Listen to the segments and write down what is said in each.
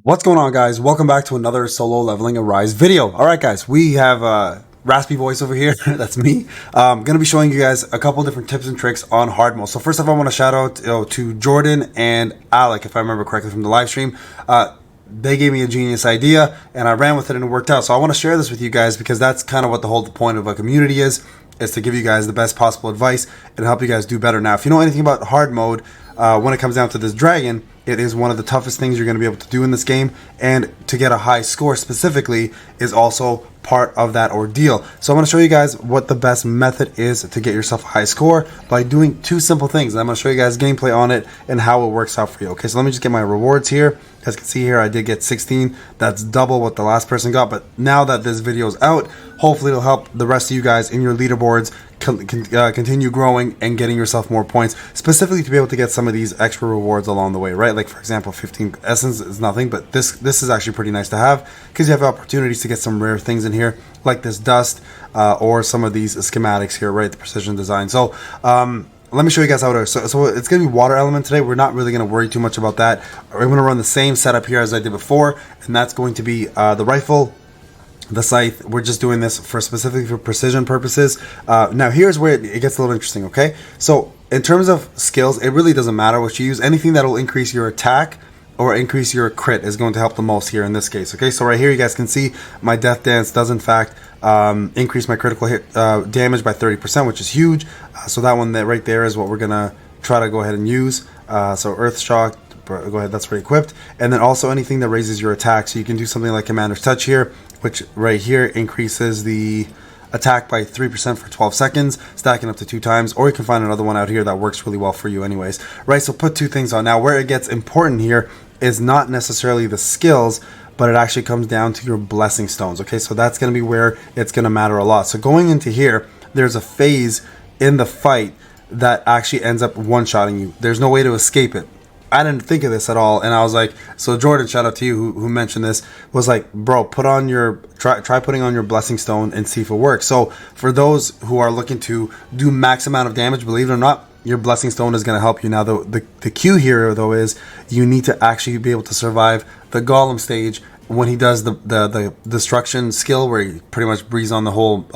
What's going on, guys? Welcome back to another solo leveling Arise video. All right, guys, we have raspy voice over here. That's me. Gonna be showing you guys a couple different tips and tricks on hard mode. So first off, I want to shout out to Jordan and Alec, if I remember correctly from the live stream. They gave me a genius idea and I ran with it and it worked out. So I want to share this with you guys because that's kind of what the whole point of a community is to give you guys the best possible advice and help you guys do better. Now, if you know anything about hard mode, when it comes down to this dragon, it is one of the toughest things you're going to be able to do in this game, and to get a high score specifically is also part of that ordeal. So I'm going to show you guys what the best method is to get yourself a high score by doing two simple things. And I'm going to show you guys gameplay on it and how it works out for you. Okay, so let me just get my rewards here. As you can see here, I did get 16. That's double what the last person got. But now that this video is out, hopefully it'll help the rest of you guys in your leaderboards continue growing and getting yourself more points, specifically to be able to get some of these extra rewards along the way, right? Like, for example, 15 essence is nothing, but this is actually pretty nice to have because you have opportunities to get some rare things in here, like this dust or some of these schematics here, right? The precision design. So let me show you guys how it is. So it's going to be water element today. We're not really going to worry too much about that. I'm going to run the same setup here as I did before, and that's going to be the rifle, the scythe. We're just doing this for specifically for precision purposes. Now here's where it gets a little interesting. Okay, so in terms of skills, it really doesn't matter what you use. Anything that will increase your attack or increase your crit is going to help the most here in this case. Okay, so right here you guys can see my death dance does in fact increase my critical hit damage by 30%, which is huge. So that one that right there is what we're gonna try to go ahead and use. So earth shock, go ahead, that's already equipped. And then also anything that raises your attack, so you can do something like Commander's Touch here, which right here increases the attack by 3% for 12 seconds, stacking up to 2 times, or you can find another one out here that works really well for you anyways, right? So put two things on. Now where it gets important here is not necessarily the skills, but it actually comes down to your blessing stones. Okay, so that's going to be where it's going to matter a lot. So going into here, there's a phase in the fight that actually ends up one-shotting you. There's no way to escape it. I didn't think of this at all, and I was like, so Jordan, shout out to you who mentioned this, was like, bro, put on your try putting on your blessing stone and see if it works. So for those who are looking to do max amount of damage, believe it or not, your blessing stone is going to help you. Now the cue here though is you need to actually be able to survive the Golem stage when he does the destruction skill, where he pretty much breathes on the whole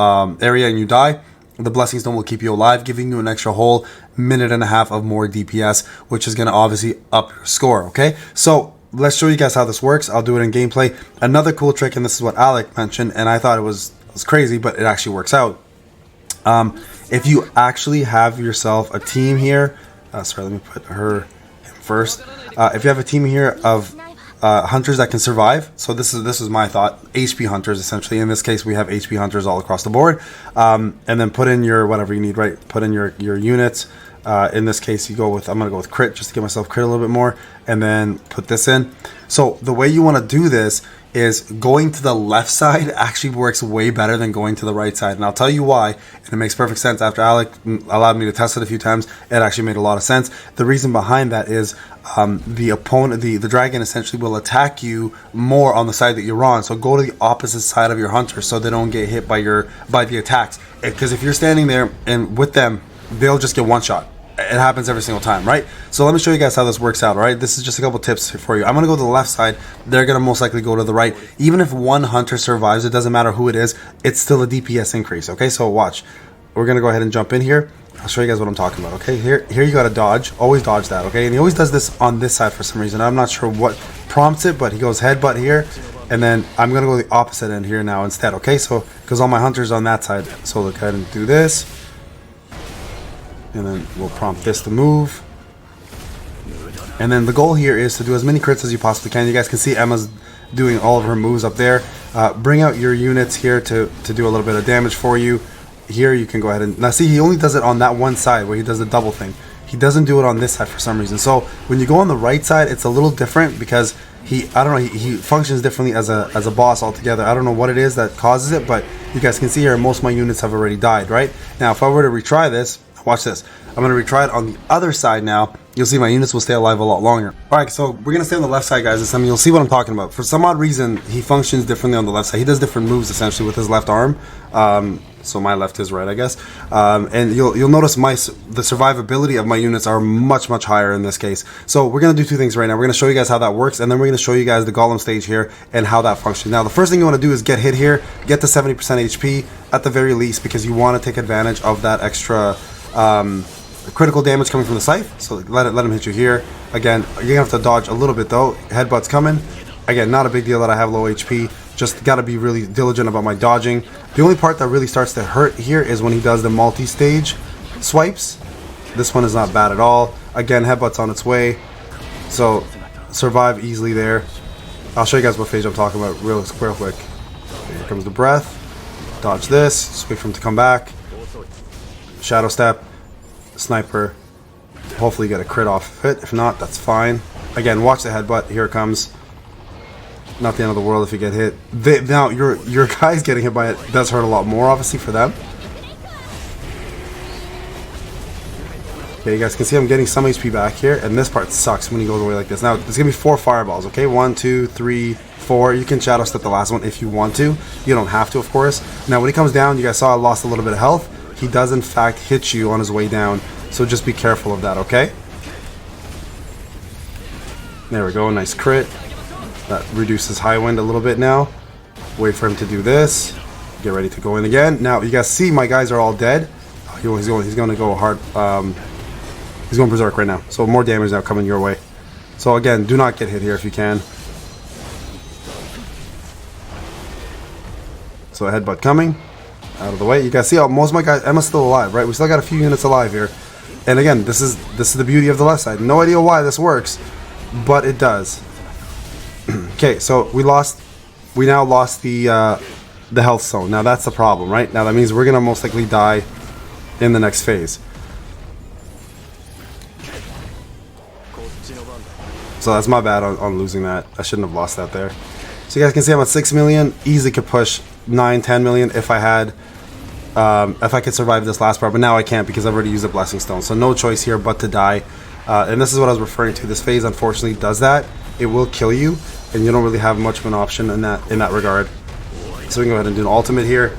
area and you die. The blessing stone will keep you alive, giving you an extra whole minute and a half of more DPS, which is going to obviously up your score. Okay, so let's show you guys how this works. I'll do it in gameplay. Another cool trick, and this is what Alec mentioned, and I thought it was crazy, but it actually works out. If you actually have yourself a team here, sorry, let me put him first. If you have a team here of hunters that can survive, so this is my thought, HP hunters essentially. In this case, we have HP hunters all across the board, and then put in your whatever you need, right? Put in your units. In this case, I'm gonna go with crit just to give myself crit a little bit more, and then put this in. So the way you want to do this is going to the left side actually works way better than going to the right side, and I'll tell you why, and it makes perfect sense. After Alec allowed me to test it a few times, it actually made a lot of sense. The reason behind that is the opponent, the dragon essentially will attack you more on the side that you're on, so go to the opposite side of your hunter so they don't get hit by the attacks, because if you're standing there and with them, they'll just get one shot. It happens every single time, right? So let me show you guys how this works out. All right, this is just a couple tips for you. I'm gonna go to the left side, they're gonna most likely go to the right. Even if one hunter survives, it doesn't matter who it is, it's still a DPS increase. Okay, so watch, we're gonna go ahead and jump in here. I'll show you guys what I'm talking about. Okay, here you gotta dodge, always dodge that. Okay, and he always does this on this side for some reason. I'm not sure what prompts it, but he goes headbutt here, and then I'm gonna go the opposite end here now instead. Okay, so because all my hunters on that side, so look ahead and do this, and then we'll prompt this to move. And then the goal here is to do as many crits as you possibly can. You guys can see Emma's doing all of her moves up there. Bring out your units here to do a little bit of damage for you. Here you can go ahead and, now see, he only does it on that one side where he does the double thing. He doesn't do it on this side for some reason. So when you go on the right side, it's a little different because he functions differently as a boss altogether. I don't know what it is that causes it, but you guys can see here most of my units have already died, right? Now if I were to retry this, watch this. I'm going to retry it on the other side now. You'll see my units will stay alive a lot longer. Alright, so we're going to stay on the left side, guys. You'll see what I'm talking about. For some odd reason, he functions differently on the left side. He does different moves, essentially, with his left arm. So my left is right, I guess. And you'll notice the survivability of my units are much higher in this case. So we're gonna do two things right now. We're gonna show you guys how that works, and then we're gonna show you guys the golem stage here and how that functions. Now the first thing you want to do is get hit here, get to 70% HP at the very least, because you want to take advantage of that extra critical damage coming from the scythe. So let him hit you here. Again, you're gonna have to dodge a little bit though. Headbutt's coming. Again, not a big deal that I have low HP. Just got to be really diligent about my dodging. The only part that really starts to hurt here is when he does the multi-stage swipes. This one is not bad at all. Again, headbutt's on its way. So survive easily there. I'll show you guys what phase I'm talking about real quick. Here comes the breath. Dodge this. Just wait for him to come back. Shadow step. Sniper. Hopefully get a crit off of it. If not, that's fine. Again, watch the headbutt. Here it comes. Not the end of the world if you get hit. Now, your guys getting hit by it does hurt a lot more, obviously, for them. Okay, you guys can see I'm getting some HP back here, and this part sucks when he goes away like this. Now, there's going to be 4 fireballs, okay? 1, 2, 3, 4. You can shadow step the last one if you want to. You don't have to, of course. Now, when he comes down, you guys saw I lost a little bit of health. He does, in fact, hit you on his way down, so just be careful of that, okay? There we go, nice crit. That reduces high wind a little bit now. Wait for him to do this. Get ready to go in again. Now, you guys see my guys are all dead. He's going to go hard. He's going berserk right now. So more damage now coming your way. So again, do not get hit here if you can. So a headbutt coming. Out of the way. You guys see how most of my guys... Emma's still alive, right? We still got a few units alive here. And again, this is the beauty of the left side. No idea why this works, but it does. Okay, so we now lost the health zone. Now that's the problem, right? Now that means we're gonna most likely die in the next phase. So that's my bad on losing that. I shouldn't have lost that there. So you guys can see I'm at 6 million. Easily could push 9, 10 million if I could survive this last part, but now I can't because I've already used a blessing stone. So no choice here but to die. And this is what I was referring to. This phase unfortunately does that. It will kill you, and you don't really have much of an option in that regard. So we can go ahead and do an ultimate here.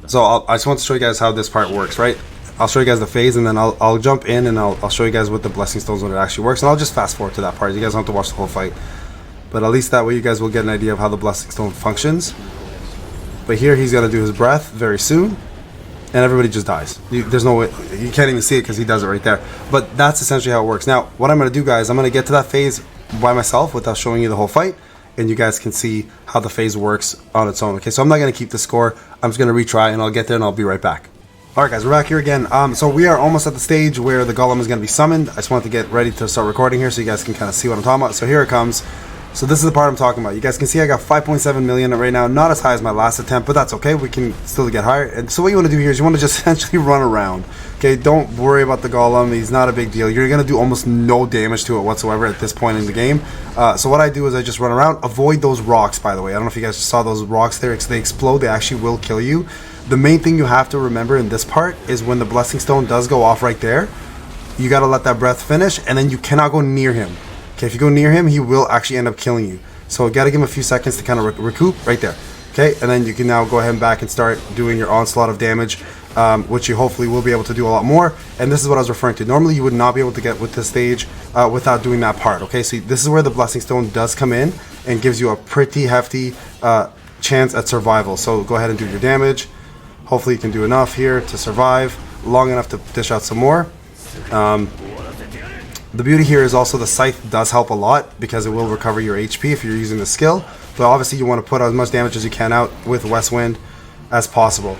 So I just want to show you guys how this part works, right? I'll show you guys the phase, and then I'll jump in and I'll show you guys what the blessing stones when it actually works, and I'll just fast forward to that part. You guys don't have to watch the whole fight, but at least that way you guys will get an idea of how the blessing stone functions. But here he's gonna do his breath very soon. And everybody just dies. There's no way, you can't even see it because he does it right there. But that's essentially how it works. Now, what I'm going to do, guys, I'm going to get to that phase by myself without showing you the whole fight. And you guys can see how the phase works on its own. Okay, so I'm not going to keep the score. I'm just going to retry, and I'll get there, and I'll be right back. Alright, guys, we're back here again. So we are almost at the stage where the golem is going to be summoned. I just wanted to get ready to start recording here so you guys can kind of see what I'm talking about. So here it comes. So this is the part I'm talking about. You guys can see I got 5.7 million right now. Not as high as my last attempt, but that's okay. We can still get higher. And so what you want to do here is you want to just essentially run around. Okay, don't worry about the golem. He's not a big deal. You're going to do almost no damage to it whatsoever at this point in the game. So what I do is I just run around. Avoid those rocks, by the way. I don't know if you guys saw those rocks there. They explode. They actually will kill you. The main thing you have to remember in this part is when the blessing stone does go off right there, you got to let that breath finish, and then you cannot go near him. Okay, if you go near him, he will actually end up killing you. So you gotta give him a few seconds to kind of recoup right there. Okay, and then you can now go ahead and back and start doing your onslaught of damage, which you hopefully will be able to do a lot more. And this is what I was referring to. Normally you would not be able to get with this stage without doing that part. Okay, so this is where the blessing stone does come in and gives you a pretty hefty chance at survival. So go ahead and do your damage. Hopefully you can do enough here to survive long enough to dish out some more. The beauty here is also the scythe does help a lot because it will recover your HP if you're using the skill. But obviously you want to put as much damage as you can out with West Wind as possible.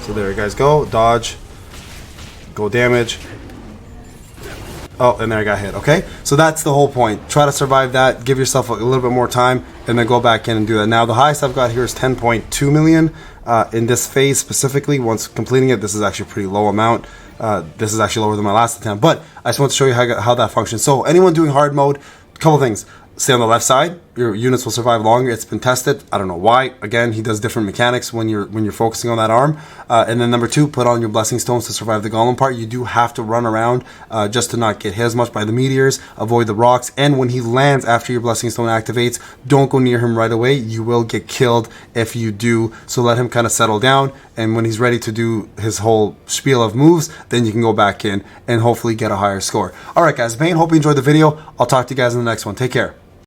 So there you guys go. Dodge. Go damage. Oh, and there I got hit. Okay, so that's the whole point. Try to survive that. Give yourself a little bit more time and then go back in and do that. Now the highest I've got here is 10.2 million. In this phase specifically, once completing it, this is actually a pretty low amount. This is actually lower than my last attempt, but I just want to show you how that functions. So anyone doing hard mode, a couple things. Stay on the left side. your units will survive longer. It's been tested. I don't know why. Again, he does different mechanics when you're focusing on that arm. And then number 2, put on your blessing stones to survive the golem part. You do have to run around just to not get hit as much by the meteors. Avoid the rocks. And when he lands after your blessing stone activates, don't go near him right away. You will get killed if you do. So let him kind of settle down. And when he's ready to do his whole spiel of moves, then you can go back in and hopefully get a higher score. All right, guys. Bane, hope you enjoyed the video. I'll talk to you guys in the next one. Take care.